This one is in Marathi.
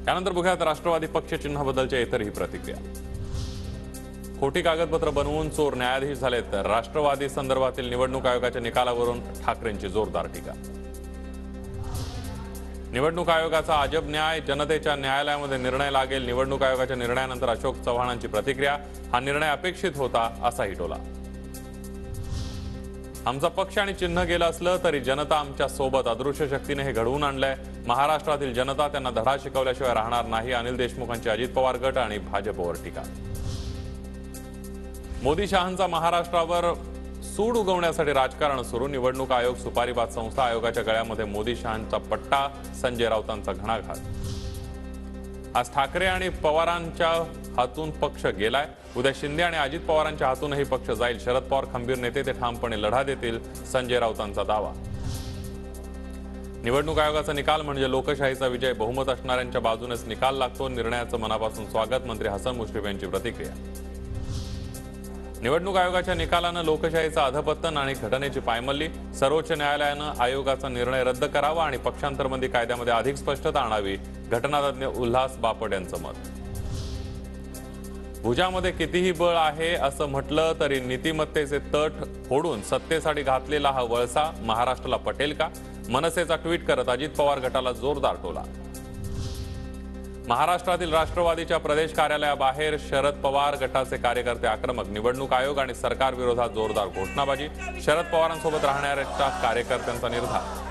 त्यानंतर बघूयात राष्ट्रवादी पक्ष चिन्हाबद्दलच्या इतरही प्रतिक्रिया। खोटी कागदपत्र बनवून चोर न्यायाधीश झाले तर राष्ट्रवादी संदर्भातील निवडणूक आयोगाच्या निकालावरून ठाकरेंची जोरदार टीका। निवडणूक आयोगाचा अजब न्याय, जनतेच्या न्यायालयामध्ये निर्णय लागेल। निवडणूक आयोगाच्या निर्णयानंतर अशोक चव्हाणांची प्रतिक्रिया, हा निर्णय अपेक्षित होता असाही टोला। आमचा पक्ष आणि चिन्ह गेलं असलं तरी जनता आमच्या सोबत, अदृश्य शक्तीने हे घडवून आणलंय। महाराष्ट्रातील जनता त्यांना धडा शिकवल्याशिवाय राहणार नाही। अनिल देशमुखांची अजित पवार गट आणि भाजपवर टीका। मोदी शहांचा महाराष्ट्रावर सूड उगवण्यासाठी राजकारण सुरू। निवडणूक आयोग सुपारीबाद संस्था, आयोगाच्या गळ्यामध्ये मोदी शहांचा पट्टा, संजय राऊतांचा घणाघात। आज ठाकरे आणि पवारांच्या हातून पक्ष गेलाय, उद्या शिंदे आणि अजित पवारांच्या हातूनही पक्ष जाईल। शरद पवार खंबीर नेते, ते ठामपणे लढा देतील, संजय राऊतांचा दावा। निवडणूक आयोगाचा निकाल म्हणजे लोकशाहीचा विजय, बहुमत असणाऱ्यांच्या बाजूनेच निकाल लागतो। निर्णयाचं मनापासून स्वागत, मंत्री हसन मुश्रीफ यांची प्रतिक्रिया। निवडणूक आयोगाच्या निकालानं लोकशाहीचं अधपतन आणि घटनेची पायमल्ली। सर्वोच्च न्यायालयानं आयोगाचा निर्णय रद्द करावा आणि पक्षांतरबंदी कायद्यामध्ये अधिक स्पष्टता आणावी, घटनातज्ञ उल्हास बापट यांचं मत। भुजामध्ये कितीही बळ आहे असं म्हटलं तरी नीतिमत्तेचे तट फोडून सत्तेसाठी घातलेला हा वळसा महाराष्ट्राला पटेल का? मनसेचा ट्विट करत अजित पवार गटाला जोरदार टोला। महाराष्ट्रातील राष्ट्रवादीच्या प्रदेश कार्यालयाबाहेर शरद पवार गटाचे कार्यकर्ते आक्रमक। निवडणूक आयोग आणि सरकार विरोधात जोरदार घोषणाबाजी, शरद पवारांसोबत राहणाऱ्या कार्यकर्त्यांचा निर्धार।